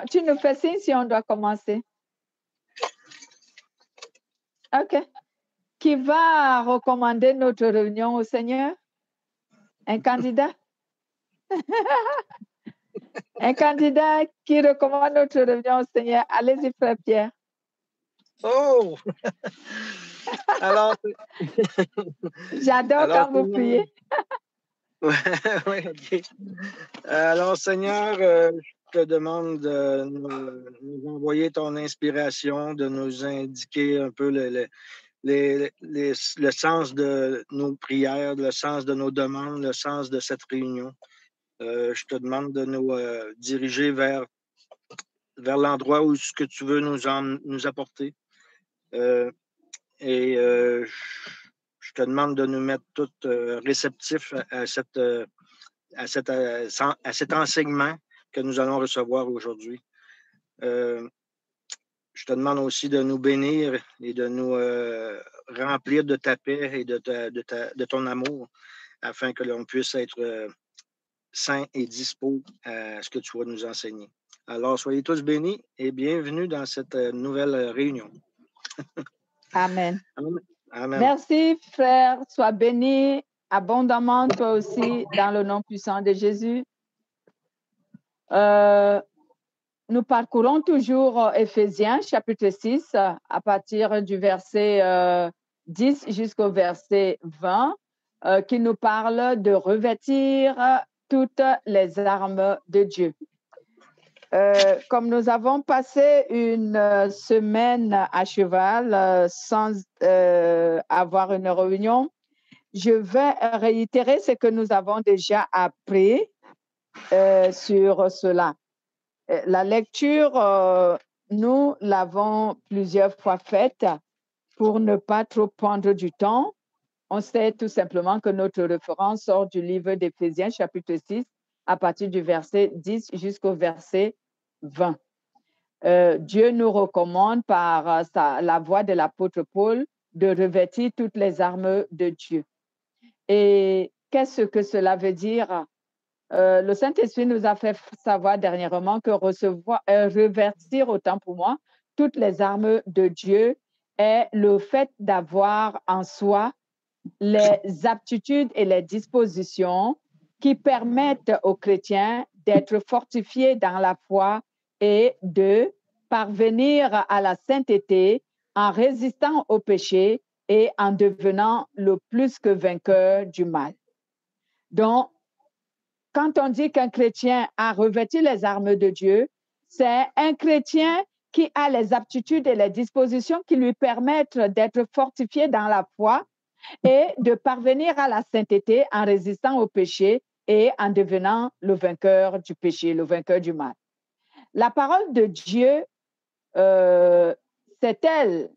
Donc, tu nous fais signe si on doit commencer. OK. Qui va recommander notre réunion au Seigneur? Un candidat? Un candidat qui recommande notre réunion au Seigneur. Allez-y, frère Pierre. Oh! Alors, j'adore quand vous priez. Oui, OK. Alors, Seigneur, je te demande de nous envoyer ton inspiration, de nous indiquer un peu le sens de nos prières, le sens de nos demandes, le sens de cette réunion. Je te demande de nous diriger vers l'endroit où ce que tu veux nous apporter. Je te demande de nous mettre tous réceptifs à cet enseignement que nous allons recevoir aujourd'hui. Je te demande aussi de nous bénir et de nous remplir de ta paix et de ton amour afin que l'on puisse être saints et dispo à ce que tu vas nous enseigner. Alors, soyez tous bénis et bienvenue dans cette nouvelle réunion. Amen. Amen. Merci, frère. Sois béni abondamment, toi aussi, dans le nom puissant de Jésus. Nous parcourons toujours Éphésiens, chapitre 6, à partir du verset 10 jusqu'au verset 20, qui nous parle de revêtir toutes les armes de Dieu. Comme nous avons passé une semaine à cheval sans avoir une réunion, je vais réitérer ce que nous avons déjà appris sur cela. La lecture, nous l'avons plusieurs fois faite pour ne pas trop prendre du temps. On sait tout simplement que notre référence sort du livre d'Éphésiens, chapitre 6, à partir du verset 10 jusqu'au verset 20. Dieu nous recommande par la voix de l'apôtre Paul de revêtir toutes les armes de Dieu. Et qu'est-ce que cela veut dire? Le Saint-Esprit nous a fait savoir dernièrement que revêtir, autant pour moi, toutes les armes de Dieu est le fait d'avoir en soi les aptitudes et les dispositions qui permettent aux chrétiens d'être fortifiés dans la foi et de parvenir à la sainteté en résistant au péché et en devenant le plus que vainqueur du mal. Donc, quand on dit qu'un chrétien a revêtu les armes de Dieu, c'est un chrétien qui a les aptitudes et les dispositions qui lui permettent d'être fortifié dans la foi et de parvenir à la sainteté en résistant au péché et en devenant le vainqueur du péché, le vainqueur du mal. La parole de Dieu, c'est elle,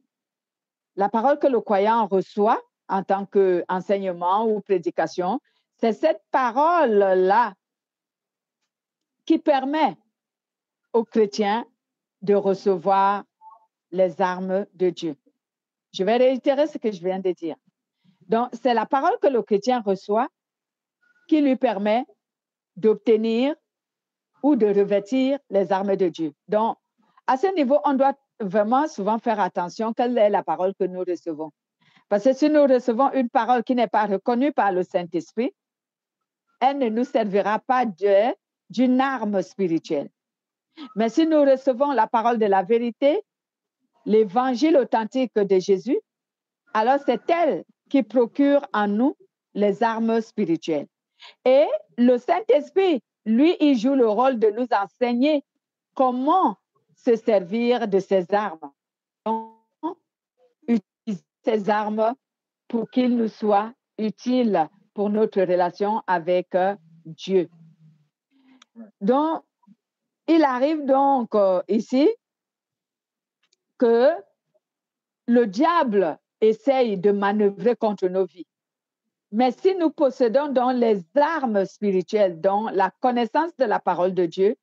la parole que le croyant reçoit en tant qu'enseignement ou prédication, c'est cette parole-là qui permet aux chrétiens de recevoir les armes de Dieu. Je vais réitérer ce que je viens de dire. Donc, c'est la parole que le chrétien reçoit qui lui permet d'obtenir ou de revêtir les armes de Dieu. Donc, à ce niveau, on doit vraiment souvent faire attention quelle est la parole que nous recevons. Parce que si nous recevons une parole qui n'est pas reconnue par le Saint-Esprit, elle ne nous servira pas d'une arme spirituelle. Mais si nous recevons la parole de la vérité, l'évangile authentique de Jésus, alors c'est elle qui procure en nous les armes spirituelles. Et le Saint-Esprit, lui, il joue le rôle de nous enseigner comment se servir de ces armes. Comment utiliser ces armes pour qu'ils nous soient utiles pour notre relation avec Dieu. Donc, il arrive donc ici que le diable essaye de manœuvrer contre nos vies. Mais si nous possédons donc les armes spirituelles, dont la connaissance de la parole de Dieu,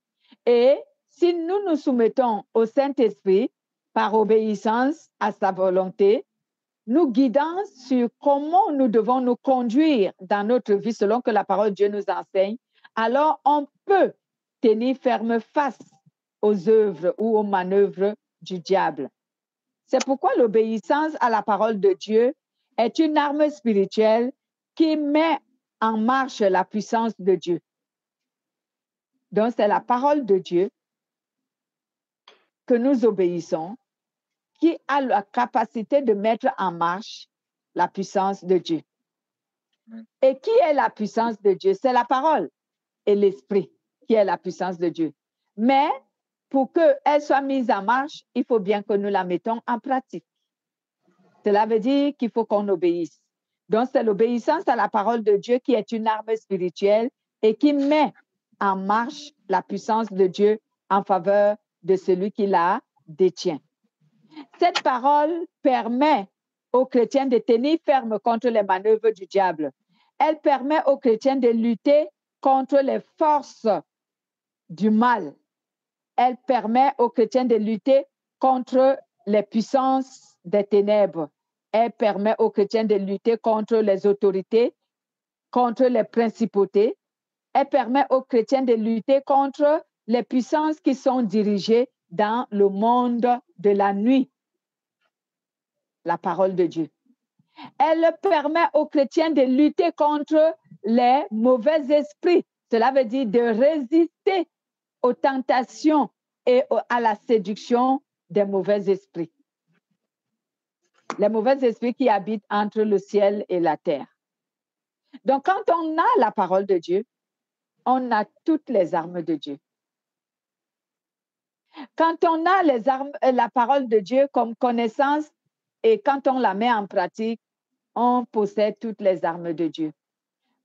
et si nous nous soumettons au Saint-Esprit par obéissance à sa volonté, nous guidant sur comment nous devons nous conduire dans notre vie selon que la parole de Dieu nous enseigne, alors on peut tenir ferme face aux œuvres ou aux manœuvres du diable. C'est pourquoi l'obéissance à la parole de Dieu est une arme spirituelle qui met en marche la puissance de Dieu. Donc, c'est la parole de Dieu que nous obéissons qui a la capacité de mettre en marche la puissance de Dieu. Et qui est la puissance de Dieu? C'est la parole et l'esprit qui est la puissance de Dieu. Mais pour qu'elle soit mise en marche, il faut bien que nous la mettons en pratique. Cela veut dire qu'il faut qu'on obéisse. Donc, c'est l'obéissance à la parole de Dieu qui est une arme spirituelle et qui met en marche la puissance de Dieu en faveur de celui qui la détient. Cette parole permet aux chrétiens de tenir ferme contre les manœuvres du diable. Elle permet aux chrétiens de lutter contre les forces du mal. Elle permet aux chrétiens de lutter contre les puissances des ténèbres. Elle permet aux chrétiens de lutter contre les autorités, contre les principautés. Elle permet aux chrétiens de lutter contre les puissances qui sont dirigées dans le monde de la nuit. La parole de Dieu. Elle permet aux chrétiens de lutter contre les mauvais esprits. Cela veut dire de résister aux tentations et à la séduction des mauvais esprits. Les mauvais esprits qui habitent entre le ciel et la terre. Donc, quand on a la parole de Dieu, on a toutes les armes de Dieu. Quand on a la parole de Dieu comme connaissance et quand on la met en pratique, on possède toutes les armes de Dieu.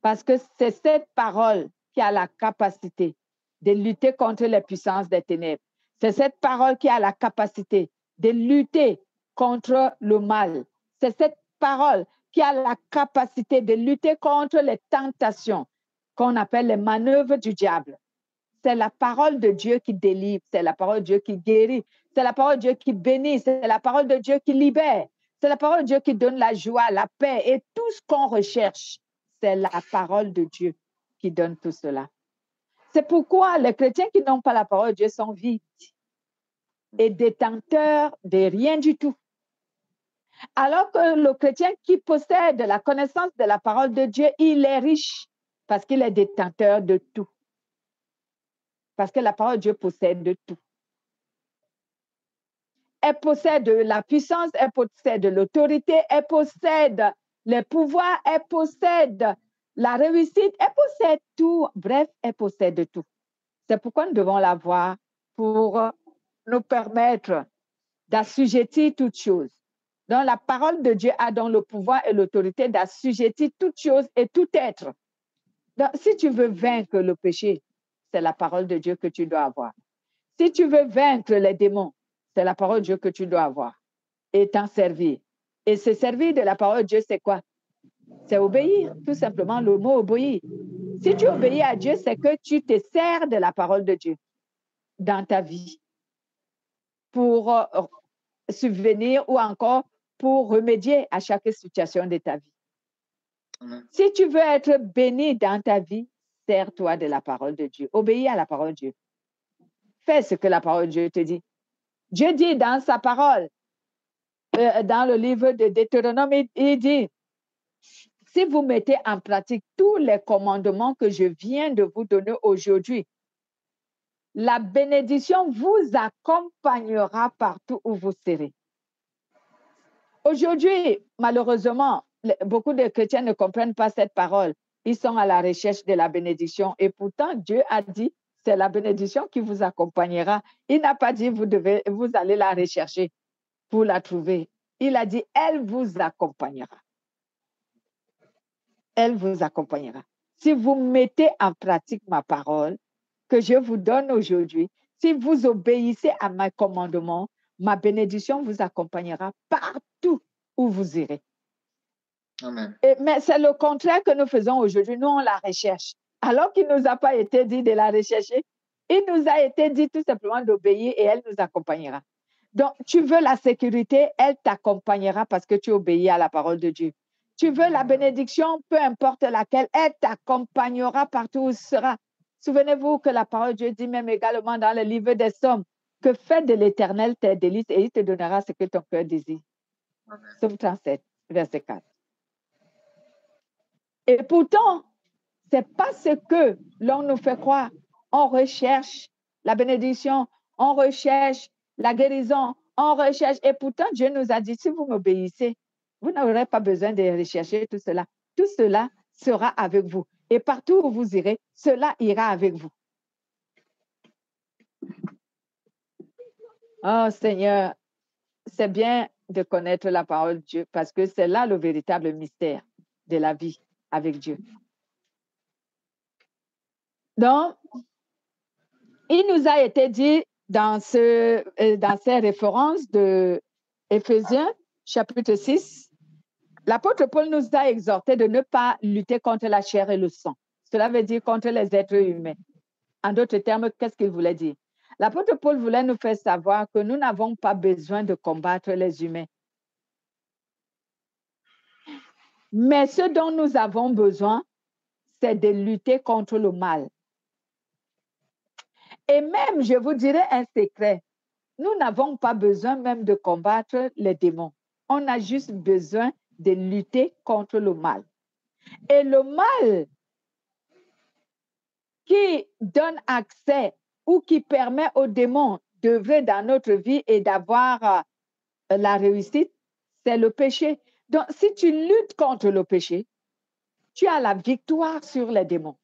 Parce que c'est cette parole qui a la capacité de lutter contre les puissances des ténèbres. C'est cette parole qui a la capacité de lutter contre le mal. C'est cette parole qui a la capacité de lutter contre les tentations qu'on appelle les manœuvres du diable. C'est la parole de Dieu qui délivre, c'est la parole de Dieu qui guérit, c'est la parole de Dieu qui bénit, c'est la parole de Dieu qui libère, c'est la parole de Dieu qui donne la joie, la paix et tout ce qu'on recherche. C'est la parole de Dieu qui donne tout cela. C'est pourquoi les chrétiens qui n'ont pas la parole de Dieu sont vides et détenteurs de rien du tout. Alors que le chrétien qui possède la connaissance de la parole de Dieu, il est riche parce qu'il est détenteur de tout. Parce que la parole de Dieu possède de tout. Elle possède la puissance, elle possède l'autorité, elle possède les pouvoirs, elle possède la réussite, elle possède tout. Bref, elle possède tout. C'est pourquoi nous devons l'avoir pour nous permettre d'assujettir toutes choses. Donc, la parole de Dieu a donc le pouvoir et l'autorité d'assujettir toutes choses et tout être. Donc, si tu veux vaincre le péché, c'est la parole de Dieu que tu dois avoir. Si tu veux vaincre les démons, c'est la parole de Dieu que tu dois avoir et t'en servir. Et se servir de la parole de Dieu, c'est quoi? C'est obéir, tout simplement le mot obéir. Si tu obéis à Dieu, c'est que tu te sers de la parole de Dieu dans ta vie pour subvenir ou encore pour remédier à chaque situation de ta vie. Amen. Si tu veux être béni dans ta vie, sers-toi de la parole de Dieu. Obéis à la parole de Dieu. Fais ce que la parole de Dieu te dit. Dieu dit dans sa parole, dans le livre de Deutéronome, il dit, si vous mettez en pratique tous les commandements que je viens de vous donner aujourd'hui, la bénédiction vous accompagnera partout où vous serez. Aujourd'hui, malheureusement, beaucoup de chrétiens ne comprennent pas cette parole. Ils sont à la recherche de la bénédiction et pourtant Dieu a dit, c'est la bénédiction qui vous accompagnera. Il n'a pas dit, vous allez la rechercher pour la trouver. Il a dit, elle vous accompagnera. Elle vous accompagnera. Si vous mettez en pratique ma parole que je vous donne aujourd'hui, si vous obéissez à mes commandements, ma bénédiction vous accompagnera partout où vous irez. Amen. Mais c'est le contraire que nous faisons aujourd'hui. Nous, on la recherche. Alors qu'il ne nous a pas été dit de la rechercher, il nous a été dit tout simplement d'obéir et elle nous accompagnera. Donc, tu veux la sécurité, elle t'accompagnera parce que tu obéis à la parole de Dieu. Tu veux la bénédiction, peu importe laquelle, elle t'accompagnera partout où tu seras. Souvenez-vous que la parole de Dieu dit même également dans le livre des Psaumes que fais de l'Éternel tes délices et il te donnera ce que ton cœur désire. Psaume 37, verset 4. Et pourtant, ce n'est pas ce que l'on nous fait croire. On recherche la bénédiction, on recherche la guérison, on recherche. Et pourtant, Dieu nous a dit, si vous m'obéissez, vous n'aurez pas besoin de rechercher tout cela. Tout cela sera avec vous. Et partout où vous irez, cela ira avec vous. Oh Seigneur, c'est bien de connaître la parole de Dieu parce que c'est là le véritable mystère de la vie avec Dieu. Donc, il nous a été dit dans ces références de Éphésiens, chapitre 6, l'apôtre Paul nous a exhorté de ne pas lutter contre la chair et le sang. Cela veut dire contre les êtres humains. En d'autres termes, qu'est-ce qu'il voulait dire? L'apôtre Paul voulait nous faire savoir que nous n'avons pas besoin de combattre les humains. Mais ce dont nous avons besoin, c'est de lutter contre le mal. Et même, je vous dirai un secret, nous n'avons pas besoin même de combattre les démons. On a juste besoin de lutter contre le mal. Et le mal qui donne accès ou qui permet aux démons d'œuvrer dans notre vie et d'avoir la réussite, c'est le péché. Donc, si tu luttes contre le péché, tu as la victoire sur les démons.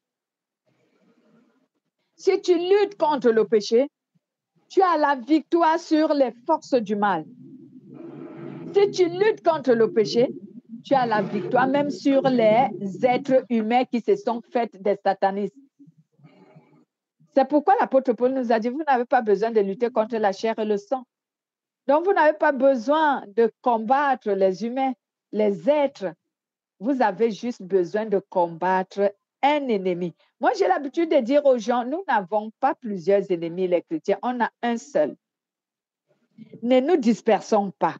Si tu luttes contre le péché, tu as la victoire sur les forces du mal. Si tu luttes contre le péché, tu as la victoire même sur les êtres humains qui se sont faits des satanistes. C'est pourquoi l'apôtre Paul nous a dit, vous n'avez pas besoin de lutter contre la chair et le sang. Donc, vous n'avez pas besoin de combattre les humains, les êtres. Vous avez juste besoin de combattre un ennemi. Moi, j'ai l'habitude de dire aux gens, nous n'avons pas plusieurs ennemis, les chrétiens. On a un seul. Ne nous dispersons pas.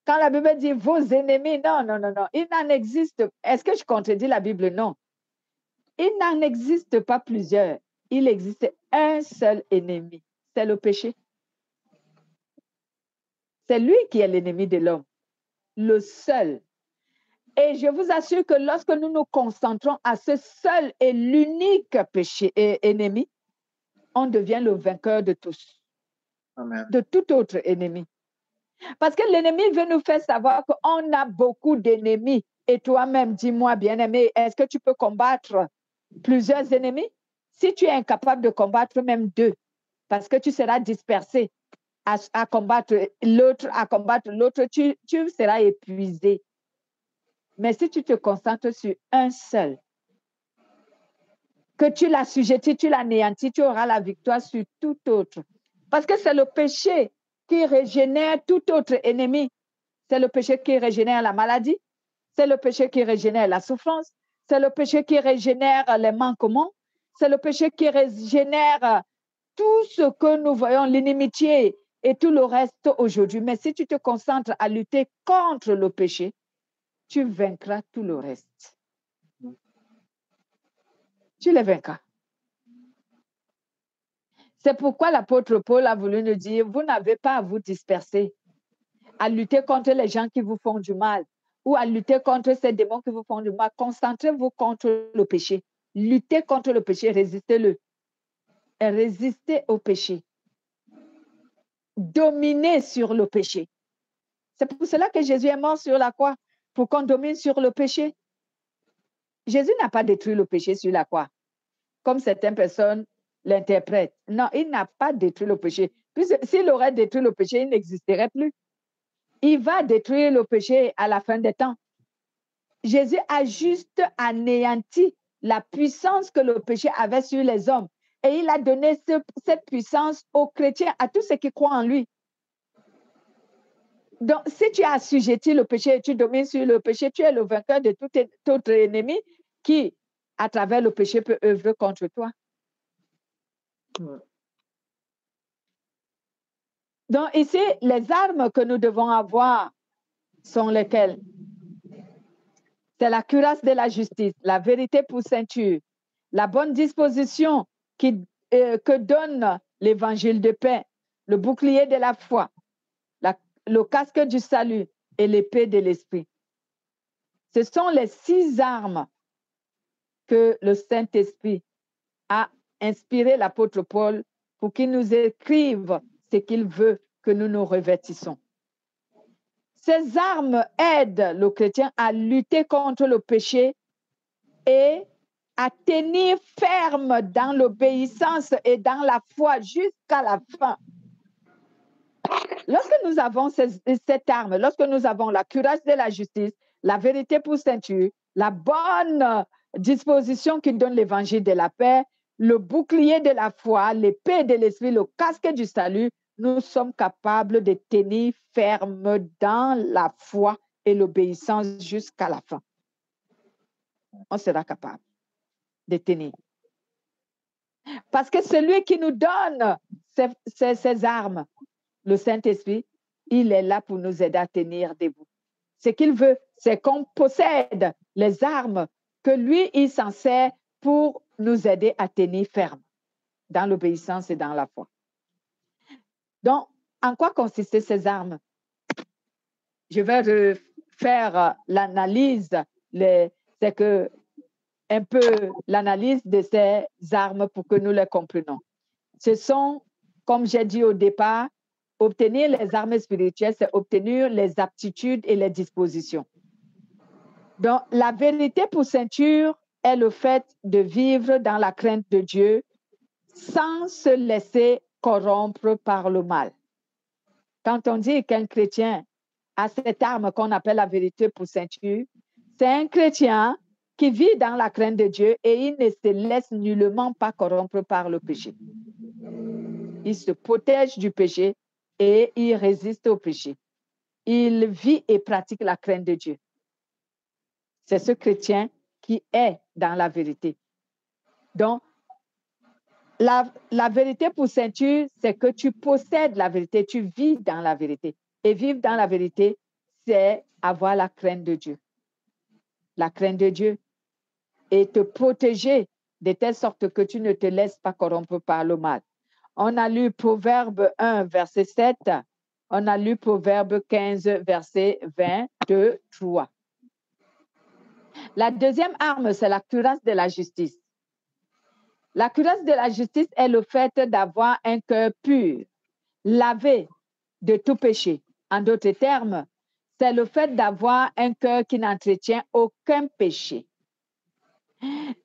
Quand la Bible dit vos ennemis, non. Il n'en existe. Est-ce que je contredis la Bible? Non. Il n'en existe pas plusieurs. Il existe un seul ennemi. C'est le péché. C'est lui qui est l'ennemi de l'homme. Le seul. Et je vous assure que lorsque nous nous concentrons à ce seul et l'unique péché et ennemi, on devient le vainqueur de tous. Amen. De tout autre ennemi. Parce que l'ennemi veut nous faire savoir qu'on a beaucoup d'ennemis. Et toi-même, dis-moi, bien-aimé, est-ce que tu peux combattre plusieurs ennemis? Si tu es incapable de combattre même deux, parce que tu seras dispersé à combattre l'autre, tu seras épuisé. Mais si tu te concentres sur un seul, que tu l'assujettis, tu l'anéantis, tu auras la victoire sur tout autre. Parce que c'est le péché qui régénère tout autre ennemi. C'est le péché qui régénère la maladie. C'est le péché qui régénère la souffrance. C'est le péché qui régénère les manquements. C'est le péché qui régénère tout ce que nous voyons, l'inimitié et tout le reste aujourd'hui. Mais si tu te concentres à lutter contre le péché, tu vaincras tout le reste. Tu les vaincras. C'est pourquoi l'apôtre Paul a voulu nous dire, vous n'avez pas à vous disperser, à lutter contre les gens qui vous font du mal ou à lutter contre ces démons qui vous font du mal. Concentrez-vous contre le péché. Luttez contre le péché, résistez-le. Et résistez au péché. Dominez sur le péché. C'est pour cela que Jésus est mort sur la croix, pour qu'on domine sur le péché. Jésus n'a pas détruit le péché sur la croix, comme certaines personnes l'interprètent. Non, il n'a pas détruit le péché. S'il aurait détruit le péché, il n'existerait plus. Il va détruire le péché à la fin des temps. Jésus a juste anéanti la puissance que le péché avait sur les hommes. Et il a donné cette puissance aux chrétiens, à tous ceux qui croient en lui. Donc, si tu as assujetti le péché et tu domines sur le péché, tu es le vainqueur de tout autre ennemi qui, à travers le péché, peut œuvrer contre toi. Donc, ici, les armes que nous devons avoir sont lesquelles? C'est la cuirasse de la justice, la vérité pour ceinture, la bonne disposition que donne l'évangile de paix, le bouclier de la foi, le casque du salut et l'épée de l'esprit. Ce sont les 6 armes que le Saint-Esprit a inspiré l'apôtre Paul pour qu'il nous écrive ce qu'il veut que nous nous revêtissons. Ces armes aident le chrétien à lutter contre le péché et à tenir ferme dans l'obéissance et dans la foi jusqu'à la fin. Lorsque nous avons cette arme, lorsque nous avons la cuirasse de la justice, la vérité pour ceinture, la bonne disposition qui donne l'évangile de la paix, le bouclier de la foi, l'épée de l'esprit, le casque du salut, nous sommes capables de tenir ferme dans la foi et l'obéissance jusqu'à la fin. On sera capable de tenir. Parce que celui qui nous donne ces armes, le Saint-Esprit, il est là pour nous aider à tenir debout. Ce qu'il veut, c'est qu'on possède les armes que lui, il s'en sert pour nous aider à tenir ferme dans l'obéissance et dans la foi. Donc, en quoi consistaient ces armes? Je vais faire l'analyse, c'est que un peu l'analyse de ces armes pour que nous les comprenions. Ce sont, comme j'ai dit au départ, obtenir les armes spirituelles, c'est obtenir les aptitudes et les dispositions. Donc, la vérité pour ceinture est le fait de vivre dans la crainte de Dieu sans se laisser corrompre par le mal. Quand on dit qu'un chrétien a cette arme qu'on appelle la vérité pour ceinture, c'est un chrétien qui vit dans la crainte de Dieu et il ne se laisse nullement pas corrompre par le péché. Il se protège du péché et il résiste au péché. Il vit et pratique la crainte de Dieu. C'est ce chrétien qui est dans la vérité. Donc, la vérité pour ceinture, c'est que tu possèdes la vérité, tu vis dans la vérité. Et vivre dans la vérité, c'est avoir la crainte de Dieu. La crainte de Dieu. Et te protéger de telle sorte que tu ne te laisses pas corrompre par le mal. On a lu Proverbe 1, verset 7. On a lu Proverbe 15, verset 22, 3. La deuxième arme, c'est la cuirasse de la justice. La cuirasse de la justice est le fait d'avoir un cœur pur, lavé de tout péché. En d'autres termes, c'est le fait d'avoir un cœur qui n'entretient aucun péché.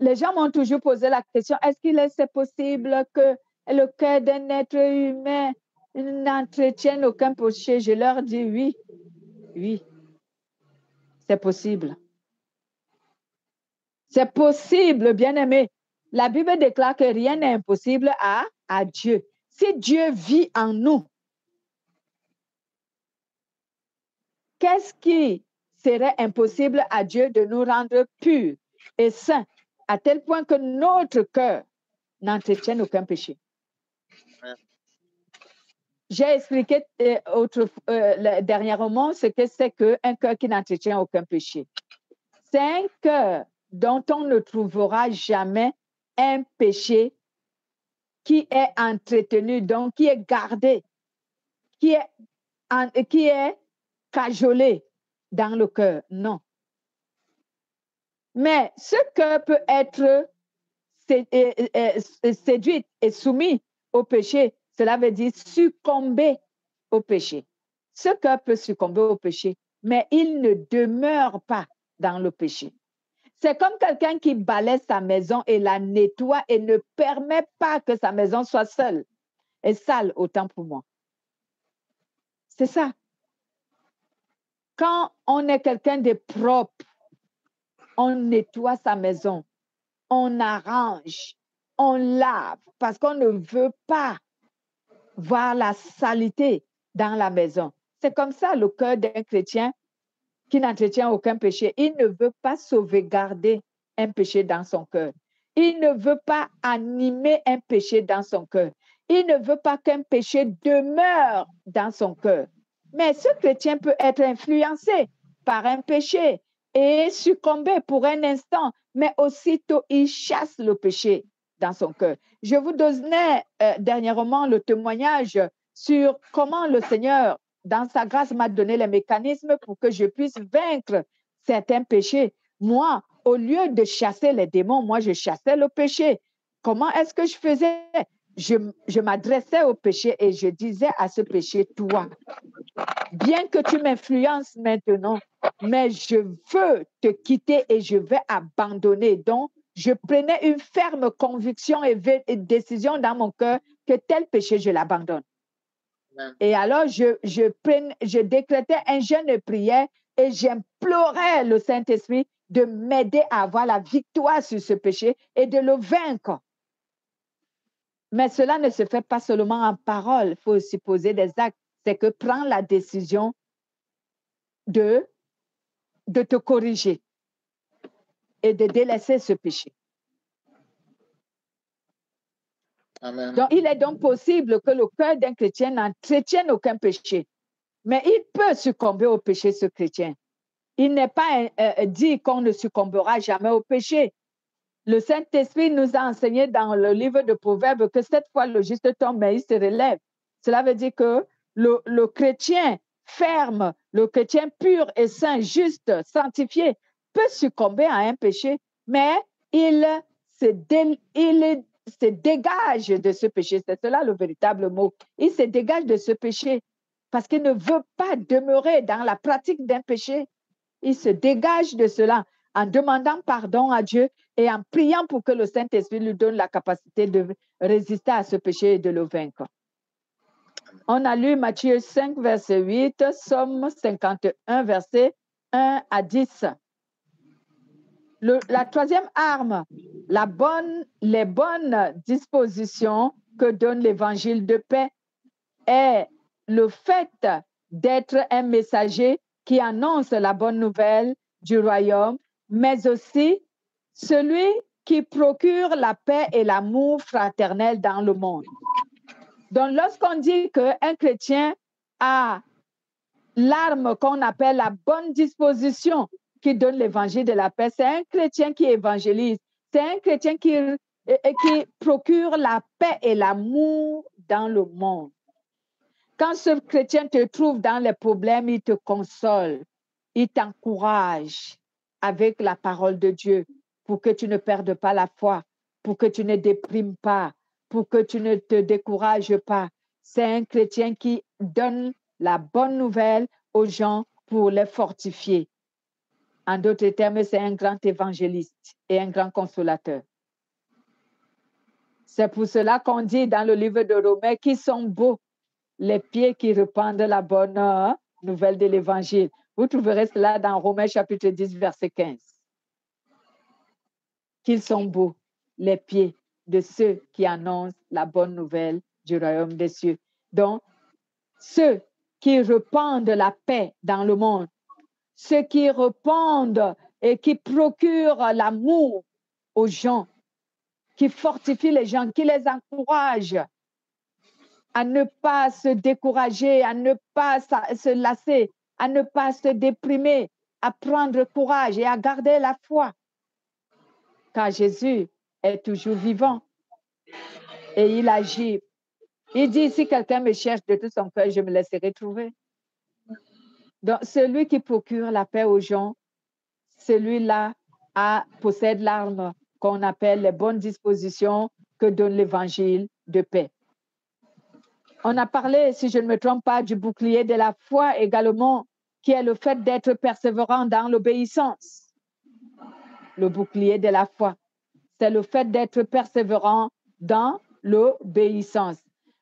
Les gens m'ont toujours posé la question, est-ce qu'il est possible que le cœur d'un être humain n'entretienne aucun péché? Je leur dis oui, oui, c'est possible. C'est possible, bien-aimé. La Bible déclare que rien n'est impossible à Dieu. Si Dieu vit en nous, qu'est-ce qui serait impossible à Dieu de nous rendre purs et saints à tel point que notre cœur n'entretienne aucun péché? J'ai expliqué dernièrement ce que c'est qu'un cœur qui n'entretient aucun péché. C'est un cœur dont on ne trouvera jamais un péché qui est entretenu, donc qui est gardé, qui est cajolé dans le cœur. Non. Mais ce cœur peut être séduit et soumis au péché. Cela veut dire succomber au péché. Ce cœur peut succomber au péché, mais il ne demeure pas dans le péché. C'est comme quelqu'un qui balaie sa maison et la nettoie et ne permet pas que sa maison soit seule et sale, autant pour moi. C'est ça. Quand on est quelqu'un de propre, on nettoie sa maison, on arrange, on lave, parce qu'on ne veut pas voir la saleté dans la maison. C'est comme ça le cœur d'un chrétien qui n'entretient aucun péché. Il ne veut pas sauvegarder un péché dans son cœur. Il ne veut pas animer un péché dans son cœur. Il ne veut pas qu'un péché demeure dans son cœur. Mais ce chrétien peut être influencé par un péché et succomber pour un instant, mais aussitôt il chasse le péché dans son cœur. Je vous donnais dernièrement le témoignage sur comment le Seigneur, dans sa grâce, m'a donné les mécanismes pour que je puisse vaincre certains péchés. Moi, au lieu de chasser les démons, moi, je chassais le péché. Comment est-ce que je faisais? Je m'adressais au péché et je disais à ce péché, toi, bien que tu m'influences maintenant, mais je veux te quitter et je vais abandonner. Donc, je prenais une ferme conviction et décision dans mon cœur que tel péché, je l'abandonne. Et alors, je décrétais un jeûne de prière et j'implorais le Saint-Esprit de m'aider à avoir la victoire sur ce péché et de le vaincre. Mais cela ne se fait pas seulement en parole, il faut aussi poser des actes. C'est que prends la décision de te corriger et de délaisser ce péché. Amen. Donc, il est donc possible que le cœur d'un chrétien n'entretienne aucun péché, mais il peut succomber au péché, ce chrétien. Il n'est pas dit qu'on ne succombera jamais au péché. Le Saint-Esprit nous a enseigné dans le livre de Proverbes que cette fois, le juste tombe, mais il se relève. Cela veut dire que le chrétien ferme, le chrétien pur et saint, juste, sanctifié, peut succomber à un péché, mais il se dégage de ce péché. C'est cela le véritable mot. Il se dégage de ce péché parce qu'il ne veut pas demeurer dans la pratique d'un péché. Il se dégage de cela en demandant pardon à Dieu et en priant pour que le Saint-Esprit lui donne la capacité de résister à ce péché et de le vaincre. On a lu Matthieu 5, verset 8, Somme 51, verset 1 à 10. La troisième arme, les bonnes dispositions que donne l'évangile de paix est le fait d'être un messager qui annonce la bonne nouvelle du royaume, mais aussi celui qui procure la paix et l'amour fraternel dans le monde. Donc, lorsqu'on dit qu'un chrétien a l'arme qu'on appelle la bonne disposition qui donne l'évangile de la paix, c'est un chrétien qui évangélise, c'est un chrétien qui procure la paix et l'amour dans le monde. Quand ce chrétien te trouve dans les problèmes, il te console, il t'encourage avec la parole de Dieu pour que tu ne perdes pas la foi, pour que tu ne déprimes pas, pour que tu ne te décourages pas. C'est un chrétien qui donne la bonne nouvelle aux gens pour les fortifier. En d'autres termes, c'est un grand évangéliste et un grand consolateur. C'est pour cela qu'on dit dans le livre de Romains qu'ils sont beaux, les pieds qui répandent la bonne nouvelle de l'évangile. Vous trouverez cela dans Romains chapitre 10, verset 15. Qu'ils sont beaux, les pieds de ceux qui annoncent la bonne nouvelle du royaume des cieux. Donc, ceux qui répandent la paix dans le monde, ceux qui répandent et qui procurent l'amour aux gens, qui fortifient les gens, qui les encouragent à ne pas se décourager, à ne pas se lasser, à ne pas se déprimer, à prendre courage et à garder la foi. Car Jésus est toujours vivant et il agit. Il dit, si quelqu'un me cherche de tout son cœur, je me laisserai trouver. Donc, celui qui procure la paix aux gens, celui-là possède l'arme qu'on appelle les bonnes dispositions que donne l'évangile de paix. On a parlé, si je ne me trompe pas, du bouclier de la foi également, qui est le fait d'être persévérant dans l'obéissance. Le bouclier de la foi, c'est le fait d'être persévérant dans l'obéissance.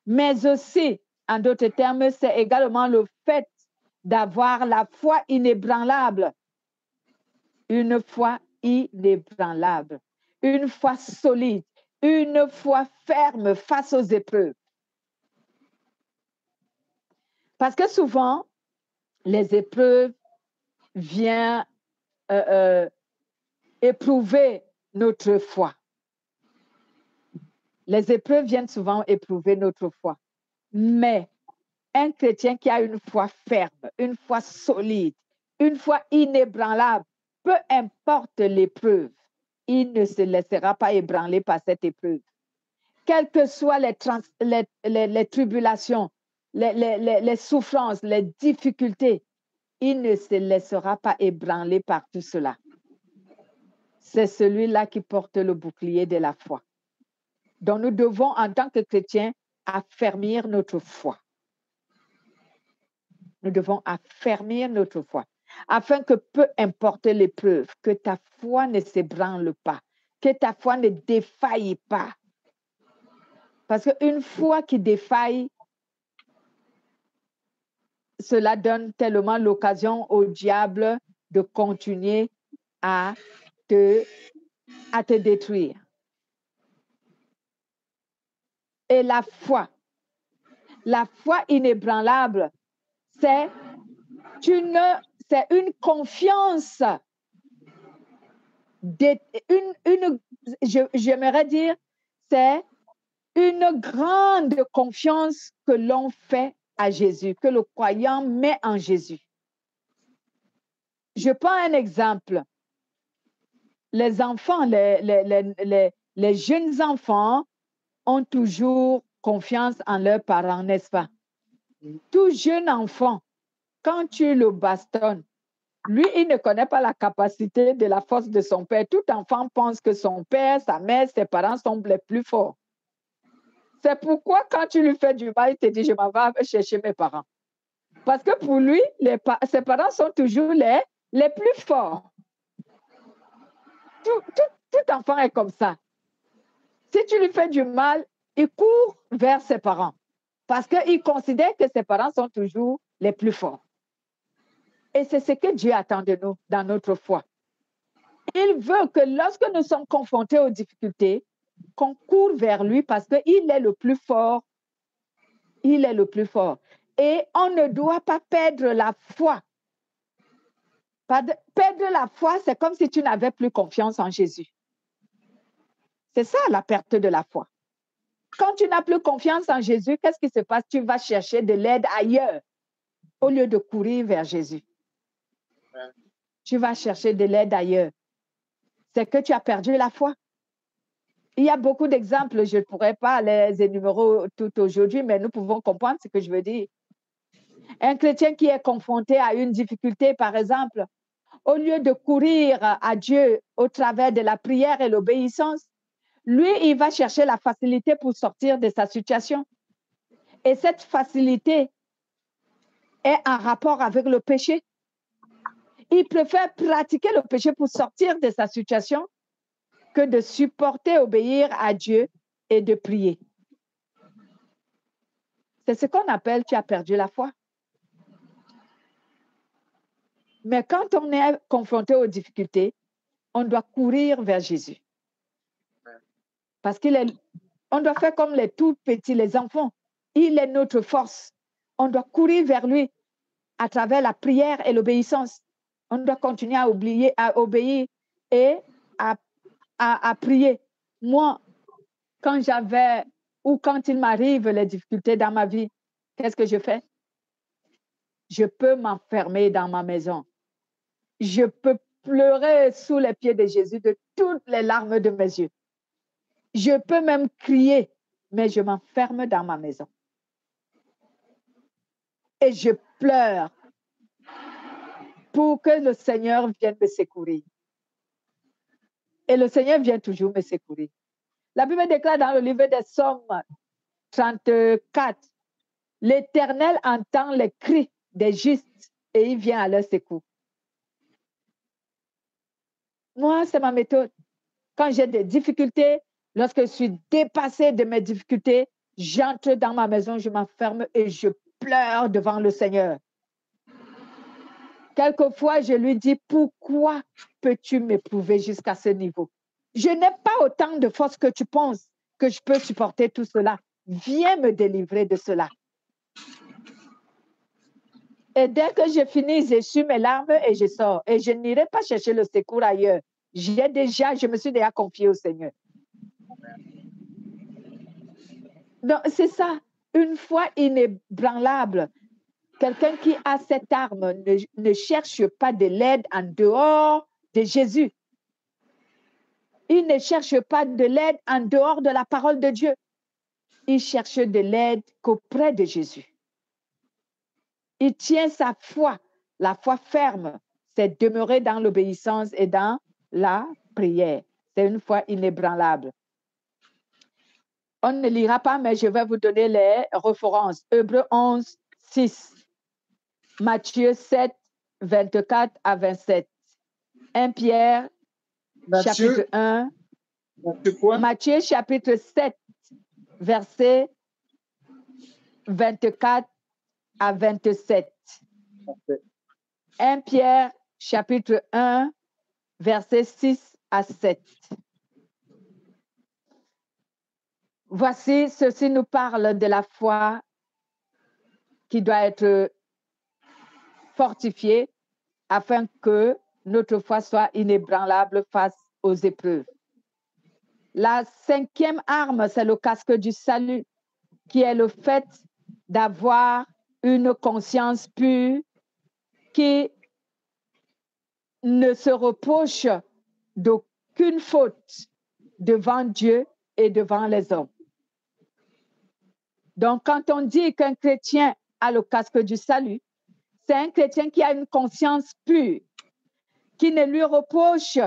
Mais aussi, en d'autres termes, c'est également le fait d'avoir la foi inébranlable. Une foi inébranlable, une foi solide, une foi ferme face aux épreuves. Parce que souvent, les épreuves viennent éprouver notre foi. Les épreuves viennent souvent éprouver notre foi. Mais un chrétien qui a une foi ferme, une foi solide, une foi inébranlable, peu importe l'épreuve, il ne se laissera pas ébranler par cette épreuve. Quelles que soient les tribulations, les souffrances, les difficultés, il ne se laissera pas ébranler par tout cela. C'est celui-là qui porte le bouclier de la foi. Donc, nous devons, en tant que chrétiens, affermir notre foi. Nous devons affermir notre foi, afin que peu importe l'épreuve, que ta foi ne s'ébranle pas, que ta foi ne défaille pas. Parce qu'une foi qui défaille, cela donne tellement l'occasion au diable de continuer à te détruire. Et la foi inébranlable, c'est une confiance, j'aimerais dire, c'est une grande confiance que l'on fait à Jésus, que le croyant met en Jésus. Je prends un exemple. Les enfants, les jeunes enfants ont toujours confiance en leurs parents, n'est-ce pas? Tout jeune enfant, quand tu le bastonnes, lui, il ne connaît pas la capacité de la force de son père. Tout enfant pense que son père, sa mère, ses parents sont les plus forts. C'est pourquoi quand tu lui fais du mal, il te dit, je m'en vais chercher mes parents. Parce que pour lui, ses parents sont toujours les plus forts. Tout enfant est comme ça. Si tu lui fais du mal, il court vers ses parents. Parce qu'il considère que ses parents sont toujours les plus forts. Et c'est ce que Dieu attend de nous dans notre foi. Il veut que lorsque nous sommes confrontés aux difficultés, qu'on court vers lui parce qu'il est le plus fort. Il est le plus fort. Et on ne doit pas perdre la foi. Perdre la foi, c'est comme si tu n'avais plus confiance en Jésus. C'est ça la perte de la foi. Quand tu n'as plus confiance en Jésus, qu'est-ce qui se passe? Tu vas chercher de l'aide ailleurs au lieu de courir vers Jésus. Tu vas chercher de l'aide ailleurs. C'est que tu as perdu la foi. Il y a beaucoup d'exemples, je ne pourrais pas les énumérer tout aujourd'hui, mais nous pouvons comprendre ce que je veux dire. Un chrétien qui est confronté à une difficulté, par exemple, au lieu de courir à Dieu au travers de la prière et l'obéissance, lui, il va chercher la facilité pour sortir de sa situation. Et cette facilité est en rapport avec le péché. Il préfère pratiquer le péché pour sortir de sa situation que de supporter, obéir à Dieu et de prier. C'est ce qu'on appelle tu as perdu la foi. Mais quand on est confronté aux difficultés, on doit courir vers Jésus. Parce on doit faire comme les tout petits, les enfants. Il est notre force. On doit courir vers lui à travers la prière et l'obéissance. On doit continuer à obéir et à prier. Moi, quand il m'arrive les difficultés dans ma vie, qu'est-ce que je fais? Je peux m'enfermer dans ma maison. Je peux pleurer sous les pieds de Jésus de toutes les larmes de mes yeux. Je peux même crier, mais je m'enferme dans ma maison. Et je pleure pour que le Seigneur vienne me secourir. Et le Seigneur vient toujours me secourir. La Bible déclare dans le livre des Psaumes 34, l'Éternel entend les cris des justes et il vient à leur secours. Moi, c'est ma méthode. Quand j'ai des difficultés, lorsque je suis dépassée de mes difficultés, j'entre dans ma maison, je m'enferme et je pleure devant le Seigneur. Quelquefois, je lui dis, pourquoi peux-tu m'éprouver jusqu'à ce niveau? Je n'ai pas autant de force que tu penses que je peux supporter tout cela. Viens me délivrer de cela. Et dès que je finis, j'essuie mes larmes et je sors. Et je n'irai pas chercher le secours ailleurs. Je me suis déjà confiée au Seigneur. Donc, c'est ça, une foi inébranlable. Quelqu'un qui a cette arme ne cherche pas de l'aide en dehors de Jésus. il ne cherche pas de l'aide en dehors de la parole de Dieu. Il cherche de l'aide qu'auprès de Jésus. Il tient sa foi, la foi ferme, c'est demeurer dans l'obéissance et dans la prière. C'est une foi inébranlable. On ne lira pas, mais je vais vous donner les références. Hébreux 11, 6. Matthieu 7, 24 à 27. 1 Pierre, chapitre 1. Matthieu, chapitre 7, verset 24 à 27. 1 Pierre, chapitre 1, verset 6 à 7. Voici, ceci nous parle de la foi qui doit être fortifiée afin que notre foi soit inébranlable face aux épreuves. La 5e arme, c'est le casque du salut, qui est le fait d'avoir une conscience pure qui ne se reproche d'aucune faute devant Dieu et devant les hommes. Donc, quand on dit qu'un chrétien a le casque du salut, c'est un chrétien qui a une conscience pure, qui ne lui reproche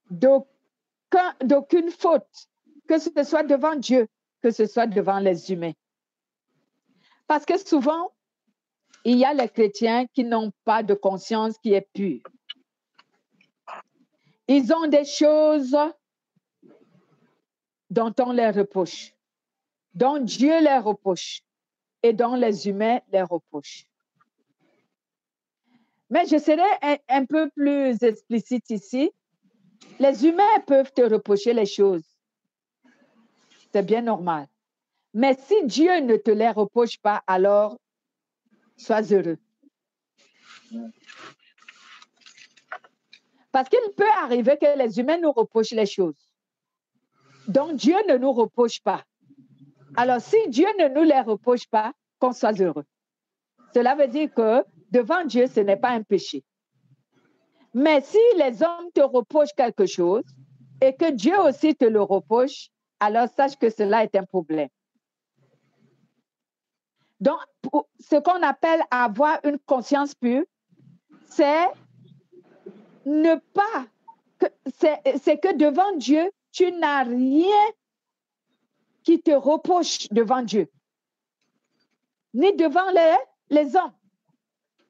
d'aucune faute, que ce soit devant Dieu, que ce soit devant les humains. Parce que souvent, il y a les chrétiens qui n'ont pas de conscience qui est pure. Ils ont des choses dont on les reproche, dont Dieu les reproche et dont les humains les reprochent. Mais je serai un peu plus explicite ici. Les humains peuvent te reprocher les choses. C'est bien normal. Mais si Dieu ne te les reproche pas, alors sois heureux. Parce qu'il peut arriver que les humains nous reprochent les choses. Donc Dieu ne nous reproche pas. Alors si Dieu ne nous les reproche pas, qu'on soit heureux. Cela veut dire que devant Dieu, ce n'est pas un péché. Mais si les hommes te reprochent quelque chose et que Dieu aussi te le reproche, alors sache que cela est un problème. Donc, ce qu'on appelle avoir une conscience pure, c'est ne pas, c'est que devant Dieu, tu n'as rien qui te reproche devant Dieu, ni devant les hommes.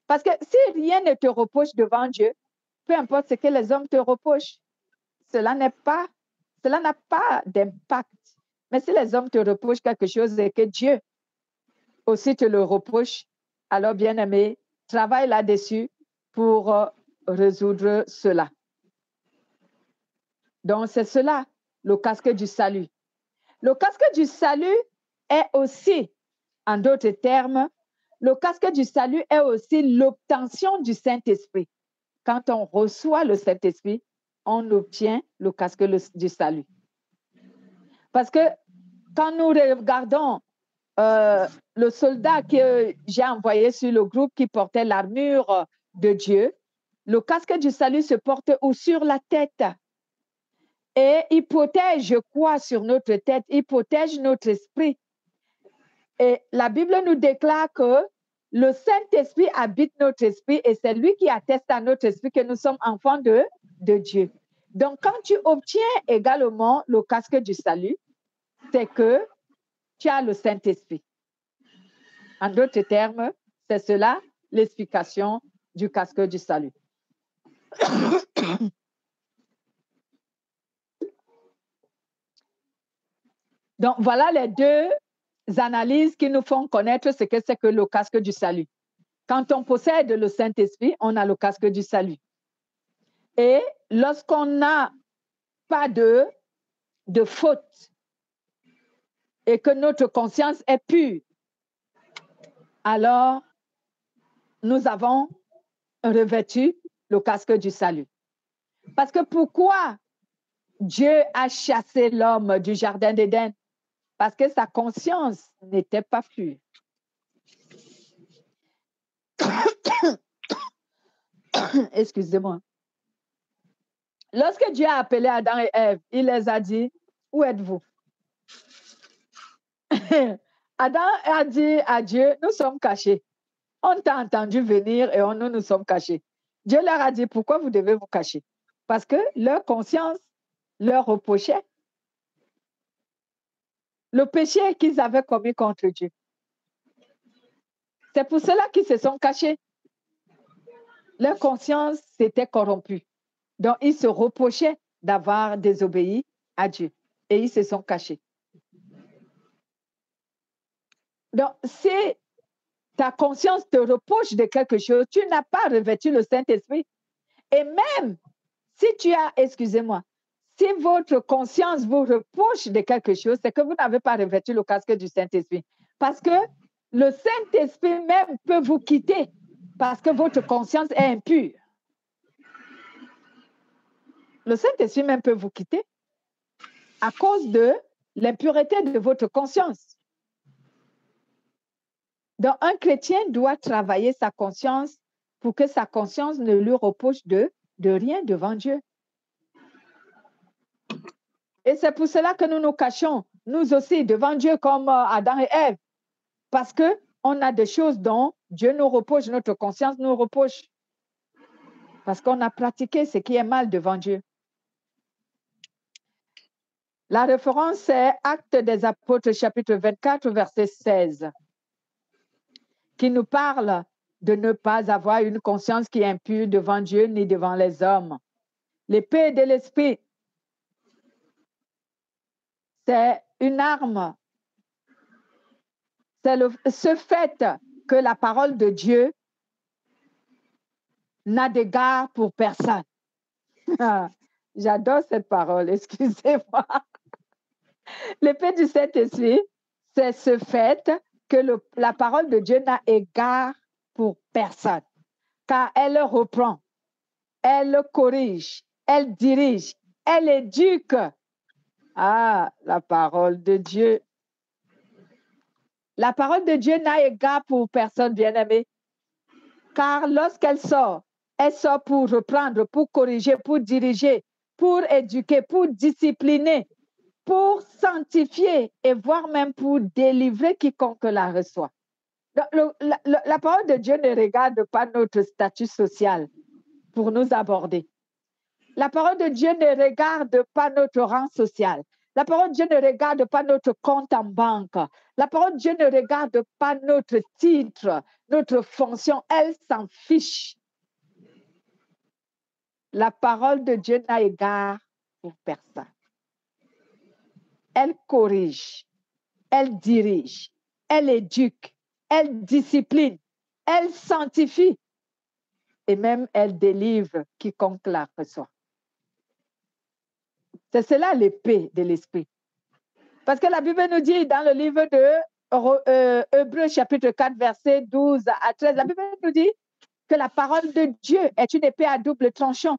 Parce que si rien ne te reproche devant Dieu, peu importe ce que les hommes te reprochent, cela n'a pas d'impact. Mais si les hommes te reprochent quelque chose et que Dieu aussi te le reproche, alors bien-aimé, travaille là-dessus pour résoudre cela. Donc, c'est cela, le casque du salut. Le casque du salut est aussi, en d'autres termes, le casque du salut est aussi l'obtention du Saint-Esprit. Quand on reçoit le Saint-Esprit, on obtient le casque du salut. Parce que quand nous regardons le soldat que j'ai envoyé sur le groupe qui portait l'armure de Dieu, le casque du salut se porte ou sur la tête. Et il protège quoi sur notre tête? Il protège notre esprit. Et la Bible nous déclare que le Saint-Esprit habite notre esprit et c'est lui qui atteste à notre esprit que nous sommes enfants de Dieu. Donc, quand tu obtiens également le casque du salut, c'est que tu as le Saint-Esprit. En d'autres termes, c'est cela l'explication du casque du salut. Donc, voilà les deux analyses qui nous font connaître ce que c'est que le casque du salut. Quand on possède le Saint-Esprit, on a le casque du salut. Et lorsqu'on n'a pas de faute et que notre conscience est pure, alors nous avons revêtu le casque du salut. Parce que pourquoi Dieu a chassé l'homme du jardin d'Éden? Parce que sa conscience n'était pas pure. Excusez-moi. Lorsque Dieu a appelé Adam et Ève, il les a dit, où êtes-vous? Adam a dit à Dieu, nous sommes cachés. On t'a entendu venir et nous nous sommes cachés. Dieu leur a dit, pourquoi vous devez vous cacher? Parce que leur conscience leur reprochait le péché qu'ils avaient commis contre Dieu. C'est pour cela qu'ils se sont cachés. Leur conscience s'était corrompue. Donc, ils se reprochaient d'avoir désobéi à Dieu. Et ils se sont cachés. Donc, si ta conscience te reproche de quelque chose, tu n'as pas revêtu le Saint-Esprit. Et même si tu as, excusez-moi, si votre conscience vous reproche de quelque chose, c'est que vous n'avez pas revêtu le casque du Saint-Esprit. Parce que le Saint-Esprit même peut vous quitter parce que votre conscience est impure. Le Saint-Esprit même peut vous quitter à cause de l'impureté de votre conscience. Donc, un chrétien doit travailler sa conscience pour que sa conscience ne lui reproche de rien devant Dieu. Et c'est pour cela que nous nous cachons, nous aussi, devant Dieu comme Adam et Ève. Parce qu'on a des choses dont Dieu nous reproche, notre conscience nous reproche. Parce qu'on a pratiqué ce qui est mal devant Dieu. La référence est Actes des Apôtres, chapitre 24, verset 16, qui nous parle de ne pas avoir une conscience qui est impure devant Dieu ni devant les hommes. L'épée de l'esprit, c'est une arme. C'est ce fait que la parole de Dieu n'a d'égard pour personne. J'adore cette parole, excusez-moi. L'épée du Saint-Esprit, c'est ce fait que la parole de Dieu n'a égard pour personne, car elle reprend, elle corrige, elle dirige, elle éduque. Ah, la parole de Dieu. La parole de Dieu n'a égard pour personne, bien-aimé, car lorsqu'elle sort, elle sort pour reprendre, pour corriger, pour diriger, pour éduquer, pour discipliner, pour sanctifier et voire même pour délivrer quiconque la reçoit. La parole de Dieu ne regarde pas notre statut social pour nous aborder. La parole de Dieu ne regarde pas notre rang social. La parole de Dieu ne regarde pas notre compte en banque. La parole de Dieu ne regarde pas notre titre, notre fonction. Elle s'en fiche. La parole de Dieu n'a égard pour personne. Elle corrige, elle dirige, elle éduque, elle discipline, elle sanctifie et même elle délivre quiconque la reçoit. C'est cela l'épée de l'esprit. Parce que la Bible nous dit dans le livre de Hébreux chapitre 4 verset 12 à 13, la Bible nous dit que la parole de Dieu est une épée à double tranchant.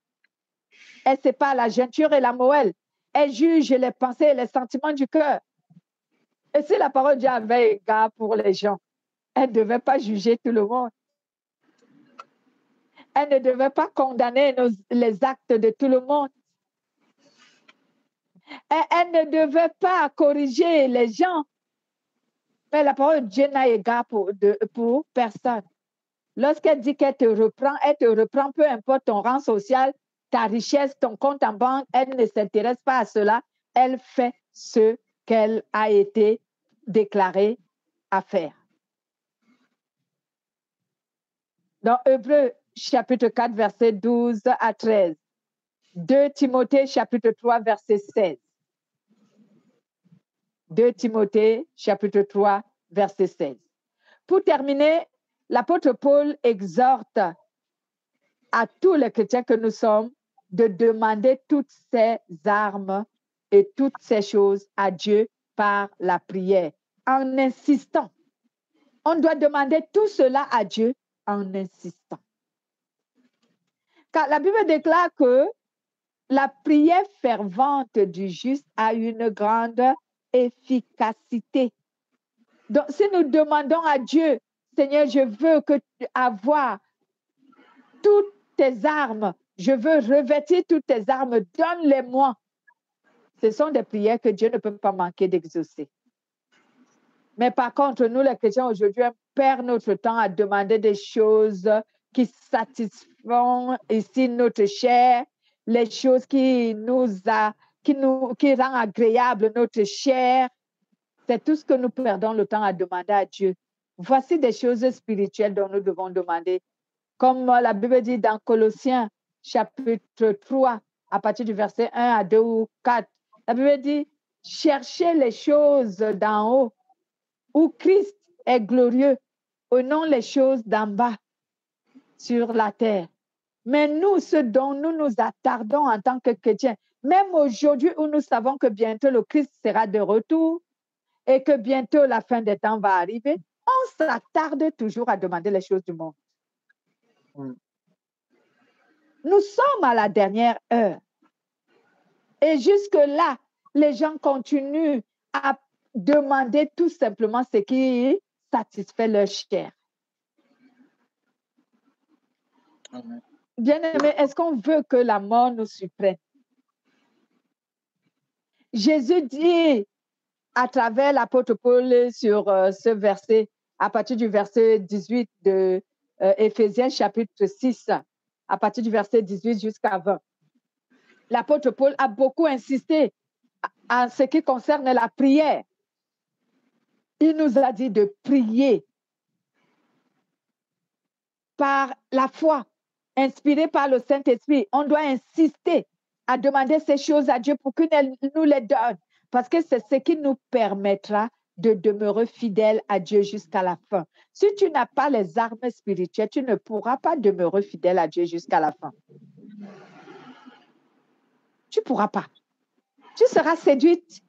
Elle sépare la jointure et la moelle. Elle juge les pensées et les sentiments du cœur. Et si la parole de Dieu avait égard pour les gens, elle ne devait pas juger tout le monde. Elle ne devait pas condamner les actes de tout le monde. Elle ne devait pas corriger les gens. Mais la parole de Dieu n'a égard pour personne. Lorsqu'elle dit qu'elle te reprend, peu importe ton rang social, ta richesse, ton compte en banque, elle ne s'intéresse pas à cela. Elle fait ce qu'elle a été déclarée à faire. Dans Hébreux chapitre 4, verset 12 à 13. 2 Timothée chapitre 3, verset 16. 2 Timothée chapitre 3, verset 16. Pour terminer, l'apôtre Paul exhorte à tous les chrétiens que nous sommes de demander toutes ces armes et toutes ces choses à Dieu par la prière, en insistant. On doit demander tout cela à Dieu en insistant. Car la Bible déclare que la prière fervente du juste a une grande efficacité. Donc, si nous demandons à Dieu, Seigneur, je veux avoir toutes tes armes, Je veux revêtir toutes tes armes, donne-les-moi. Ce sont des prières que Dieu ne peut pas manquer d'exaucer. Mais par contre, nous, les chrétiens, aujourd'hui, on perd notre temps à demander des choses qui satisfont ici notre chair, les choses qui rend agréable notre chair. C'est tout ce que nous perdons le temps à demander à Dieu. Voici des choses spirituelles dont nous devons demander. Comme la Bible dit dans Colossiens, chapitre 3, à partir du verset 1 à 2 ou 4, la Bible dit, cherchez les choses d'en haut, où Christ est glorieux, et non les choses d'en bas, sur la terre. Mais nous, ce dont nous nous attardons en tant que chrétiens, même aujourd'hui où nous savons que bientôt le Christ sera de retour et que bientôt la fin des temps va arriver, on s'attarde toujours à demander les choses du monde. Nous sommes à la dernière heure. Et jusque-là, les gens continuent à demander tout simplement ce qui satisfait leur chair. Bien-aimés, est-ce qu'on veut que la mort nous surprenne? Jésus dit à travers l'apôtre Paul sur ce verset, à partir du verset 18 de Éphésiens chapitre 6, à partir du verset 18 jusqu'à 20. L'apôtre Paul a beaucoup insisté en ce qui concerne la prière. Il nous a dit de prier par la foi, inspiré par le Saint-Esprit. On doit insister à demander ces choses à Dieu pour qu'il nous les donne, parce que c'est ce qui nous permettra de demeurer fidèles à Dieu jusqu'à la fin. Si tu n'as pas les armes spirituelles, tu ne pourras pas demeurer fidèle à Dieu jusqu'à la fin. Tu ne pourras pas. Tu seras séduite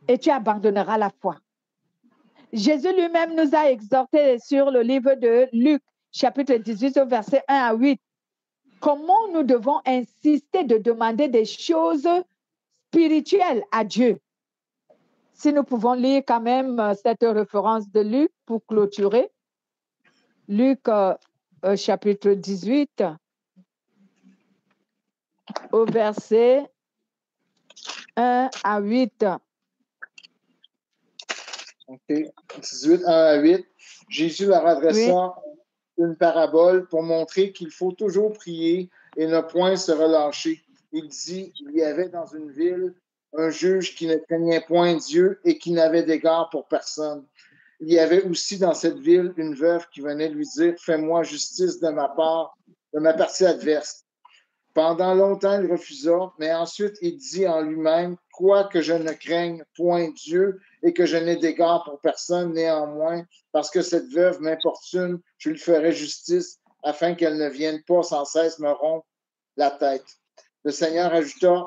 et tu abandonneras la foi. Jésus lui-même nous a exhortés sur le livre de Luc, chapitre 18, au verset 1 à 8. Comment nous devons insister de demander des choses spirituelles à Dieu. Si nous pouvons lire quand même cette référence de Luc pour clôturer. Luc, chapitre 18, au verset 1 à 8. OK. 18, 1 à 8. Jésus leur adressa une parabole pour montrer qu'il faut toujours prier et ne point se relâcher. Il dit, il y avait dans une ville un juge qui ne craignait point Dieu et qui n'avait d'égard pour personne. Il y avait aussi dans cette ville une veuve qui venait lui dire, fais-moi justice de ma part, de ma partie adverse. Pendant longtemps, il refusa, mais ensuite il dit en lui-même, quoique je ne craigne point Dieu et que je n'ai d'égard pour personne, néanmoins, parce que cette veuve m'importune, je lui ferai justice afin qu'elle ne vienne pas sans cesse me rompre la tête. Le Seigneur ajouta,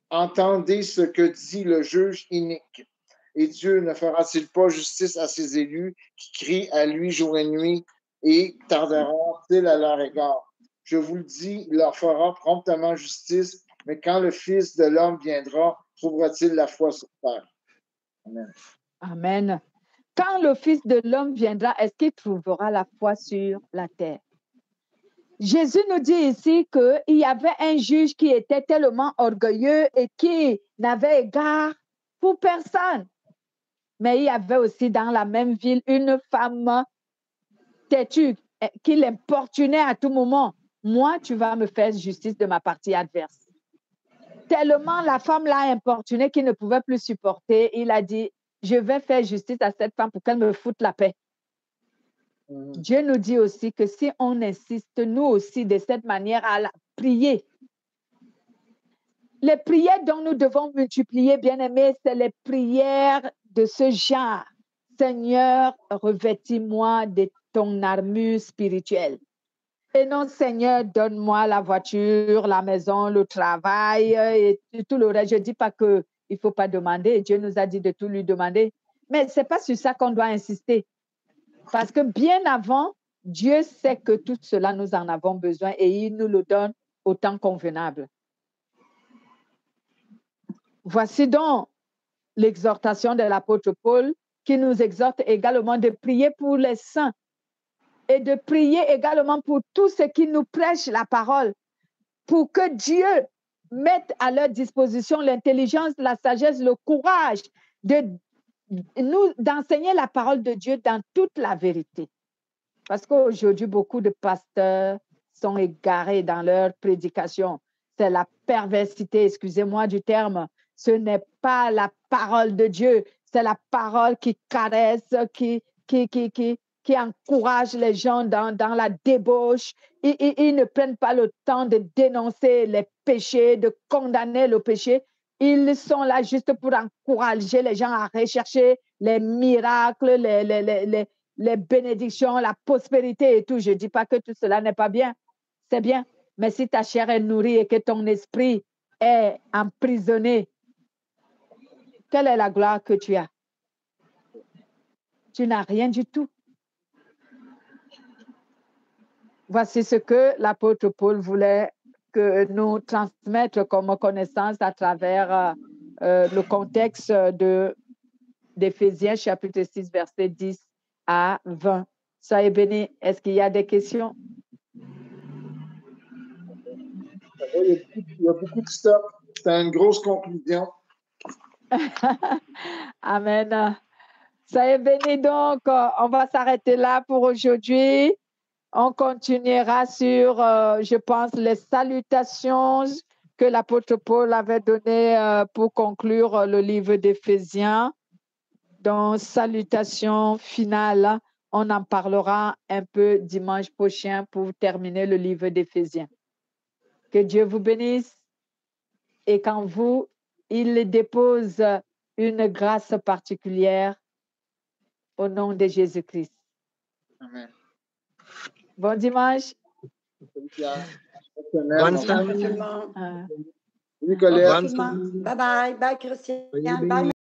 entendez ce que dit le juge inique. Et Dieu ne fera-t-il pas justice à ses élus qui crient à lui jour et nuit et tarderont-ils à leur égard? Je vous le dis, il leur fera promptement justice, mais quand le Fils de l'homme viendra, trouvera-t-il la foi sur terre? Amen. Amen. Quand le Fils de l'homme viendra, est-ce qu'il trouvera la foi sur la terre? Jésus nous dit ici qu'il y avait un juge qui était tellement orgueilleux et qui n'avait égard pour personne. Mais il y avait aussi dans la même ville une femme têtue qui l'importunait à tout moment. Moi, tu vas me faire justice de ma partie adverse. Tellement la femme l'a importuné qu'il ne pouvait plus supporter. Il a dit, je vais faire justice à cette femme pour qu'elle me foute la paix. Dieu nous dit aussi que si on insiste, nous aussi, de cette manière, à prier, les prières dont nous devons multiplier, bien-aimés, c'est les prières de ce genre. Seigneur, revêtis-moi de ton armure spirituelle. Et non, Seigneur, donne-moi la voiture, la maison, le travail et tout le reste. Je ne dis pas qu'il ne faut pas demander. Dieu nous a dit de tout lui demander. Mais ce n'est pas sur ça qu'on doit insister. Parce que bien avant, Dieu sait que tout cela, nous en avons besoin et il nous le donne au temps convenable. Voici donc l'exhortation de l'apôtre Paul qui nous exhorte également de prier pour les saints et de prier également pour tous ceux qui nous prêchent la parole. pour que Dieu mette à leur disposition l'intelligence, la sagesse, le courage d'enseigner la parole de Dieu dans toute la vérité. Parce qu'aujourd'hui, beaucoup de pasteurs sont égarés dans leur prédication. C'est la perversité, excusez-moi du terme. Ce n'est pas la parole de Dieu, c'est la parole qui caresse, qui encourage les gens dans la débauche. Ils ne prennent pas le temps de dénoncer les péchés, de condamner le péché. Ils sont là juste pour encourager les gens à rechercher les miracles, les bénédictions, la prospérité et tout. Je ne dis pas que tout cela n'est pas bien. C'est bien. Mais si ta chair est nourrie et que ton esprit est emprisonné, quelle est la gloire que tu as? Tu n'as rien du tout. Voici ce que l'apôtre Paul voulait que nous transmettre comme connaissance à travers le contexte d'Éphésiens chapitre 6, verset 10 à 20. Soyez bénis. Est-ce qu'il y a des questions? Il y a beaucoup de stock. C'est une grosse conclusion. Amen. Soyez bénis donc. On va s'arrêter là pour aujourd'hui. On continuera sur, je pense, les salutations que l'apôtre Paul avait données pour conclure le livre d'Éphésiens. Donc, salutations finales, on en parlera un peu dimanche prochain pour terminer le livre d'Éphésiens. Que Dieu vous bénisse et qu'en vous, il dépose une grâce particulière au nom de Jésus-Christ. Amen. Bon dimanche. Bonne semaine. Nicolas. Bonne semaine. Bye bye. Bye, Christian. Bye.